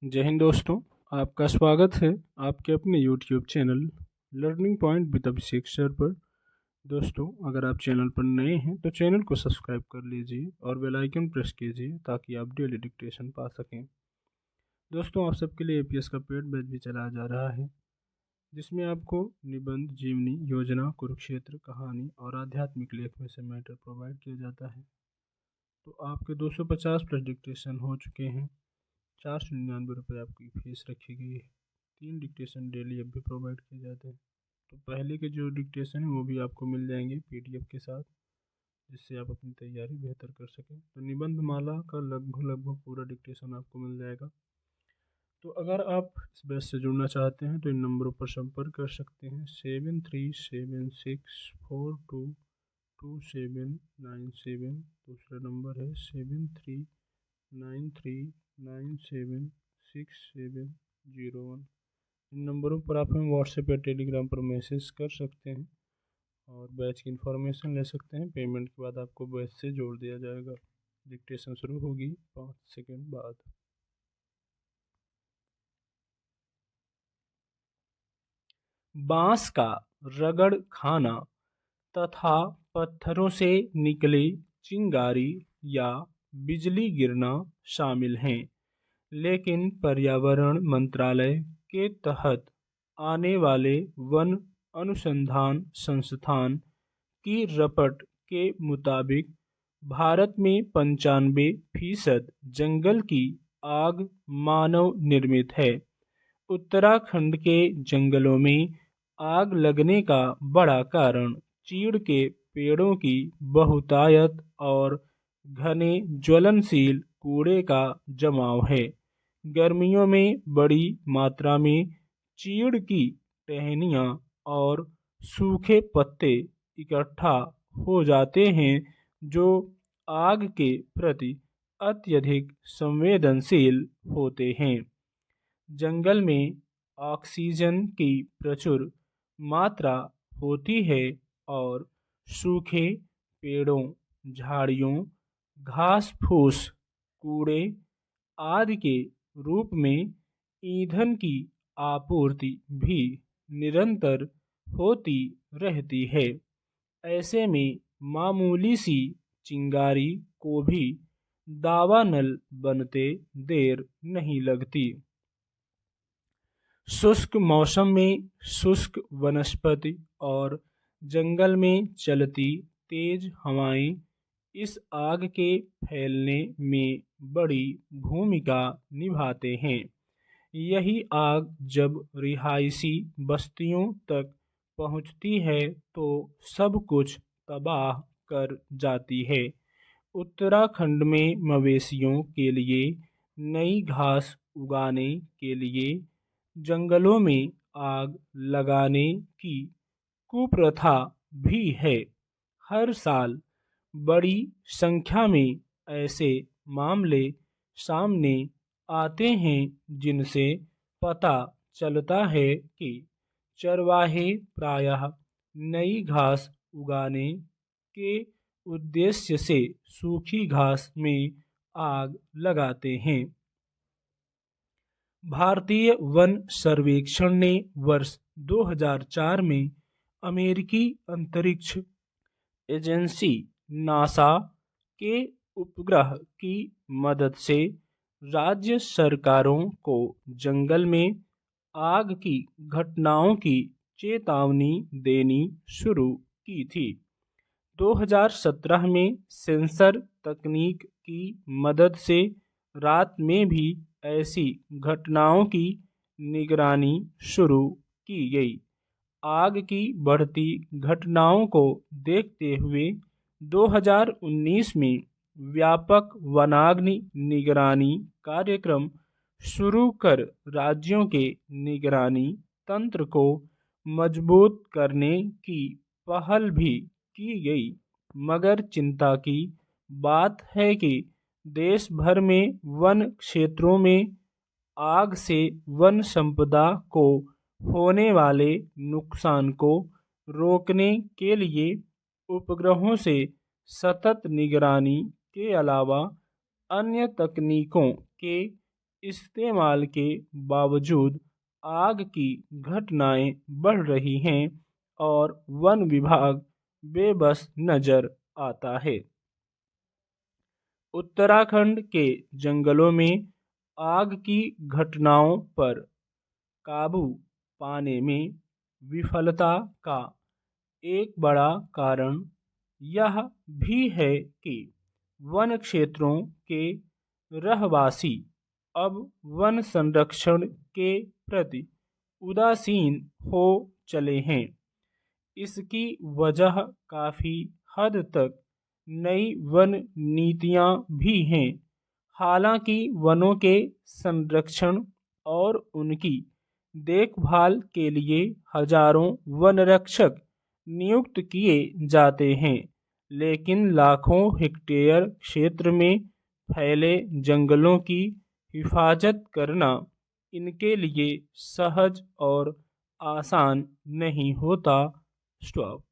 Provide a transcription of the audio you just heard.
जय हिंद दोस्तों। आपका स्वागत है आपके अपने YouTube channel learning point with Abhishek sir पर। दोस्तों, अगर आप चैनल पर नए हैं तो चैनल को सब्सक्राइब कर लीजिए और बेल आइकन प्रेस कीजिए ताकि आप डेली डिक्टेशन पा सकें। दोस्तों, आप सबके लिए APS का पेड बैच भी चलाया जा रहा है, जिसमें आपको निबंध, जीवनी, योजना, कुरुक्षेत्र, कहानी और आध्यात्मिक लेख में से मैटर प्रोवाइड किया जाता है। तो आपके 250 प्लस डिक्टेशन हो चुके हैं। 499 आपकी फीस रखी गई है। 3 डिक्टेशन डेली अब भी प्रोवाइड किए जाते हैं। तो पहले के जो डिक्टेशन है वो भी आपको मिल जाएंगे PDF के साथ, जिससे आप अपनी तैयारी बेहतर कर सकें। तो निबंध माला का लगभग पूरा डिक्टेशन आपको मिल जाएगा। तो अगर आप इस बैच से जुड़ना चाहते हैं तो इन नंबरों पर संपर्क कर सकते हैं। 7376422797। दूसरा नंबर है 7393976701। इन नंबरों पर आप हमें व्हाट्सएप या टेलीग्राम पर मैसेज कर सकते हैं और बैच की इन्फॉर्मेशन ले सकते हैं। पेमेंट के बाद आपको बैच से जोड़ दिया जाएगा। डिक्टेशन शुरू होगी 5 सेकंड बाद। बांस का रगड़ खाना तथा पत्थरों से निकले चिंगारी या बिजली गिरना शामिल हैं, लेकिन पर्यावरण मंत्रालय के तहत आने वाले वन अनुसंधान संस्थान की रपट के मुताबिक भारत में 95% जंगल की आग मानव निर्मित है। उत्तराखंड के जंगलों में आग लगने का बड़ा कारण चीड़ के पेड़ों की बहुतायत और घने ज्वलनशील कूड़े का जमाव है। गर्मियों में बड़ी मात्रा में चीड़ की टहनियाँ और सूखे पत्ते इकट्ठा हो जाते हैं, जो आग के प्रति अत्यधिक संवेदनशील होते हैं। जंगल में ऑक्सीजन की प्रचुर मात्रा होती है और सूखे पेड़ों, झाड़ियों, घास फूस, कूड़े आदि के रूप में ईंधन की आपूर्ति भी निरंतर होती रहती है। ऐसे में मामूली सी चिंगारी को भी दावानल बनते देर नहीं लगती। शुष्क मौसम में शुष्क वनस्पति और जंगल में चलती तेज हवाएं इस आग के फैलने में बड़ी भूमिका निभाते हैं। यही आग जब रिहायशी बस्तियों तक पहुंचती है तो सब कुछ तबाह कर जाती है। उत्तराखंड में मवेशियों के लिए नई घास उगाने के लिए जंगलों में आग लगाने की कुप्रथा भी है। हर साल बड़ी संख्या में ऐसे मामले सामने आते हैं जिनसे पता चलता है कि चरवाहे प्रायः नई घास उगाने के उद्देश्य से सूखी घास में आग लगाते हैं। भारतीय वन सर्वेक्षण ने वर्ष 2004 में अमेरिकी अंतरिक्ष एजेंसी नासा के उपग्रह की मदद से राज्य सरकारों को जंगल में आग की घटनाओं की चेतावनी देनी शुरू की थी। 2017 में सेंसर तकनीक की मदद से रात में भी ऐसी घटनाओं की निगरानी शुरू की गई। आग की बढ़ती घटनाओं को देखते हुए 2019 में व्यापक वनाग्नि निगरानी कार्यक्रम शुरू कर राज्यों के निगरानी तंत्र को मजबूत करने की पहल भी की गई। मगर चिंता की बात है कि देश भर में वन क्षेत्रों में आग से वन संपदा को होने वाले नुकसान को रोकने के लिए उपग्रहों से सतत निगरानी के अलावा अन्य तकनीकों के इस्तेमाल के बावजूद आग की घटनाएं बढ़ रही हैं और वन विभाग बेबस नजर आता है। उत्तराखंड के जंगलों में आग की घटनाओं पर काबू पाने में विफलता का एक बड़ा कारण यह भी है कि वन क्षेत्रों के रहवासी अब वन संरक्षण के प्रति उदासीन हो चले हैं। इसकी वजह काफी हद तक नई वन नीतियां भी हैं। हालांकि वनों के संरक्षण और उनकी देखभाल के लिए हजारों वन रक्षक नियुक्त किए जाते हैं, लेकिन लाखों हेक्टेयर क्षेत्र में फैले जंगलों की हिफाजत करना इनके लिए सहज और आसान नहीं होता। स्टॉप।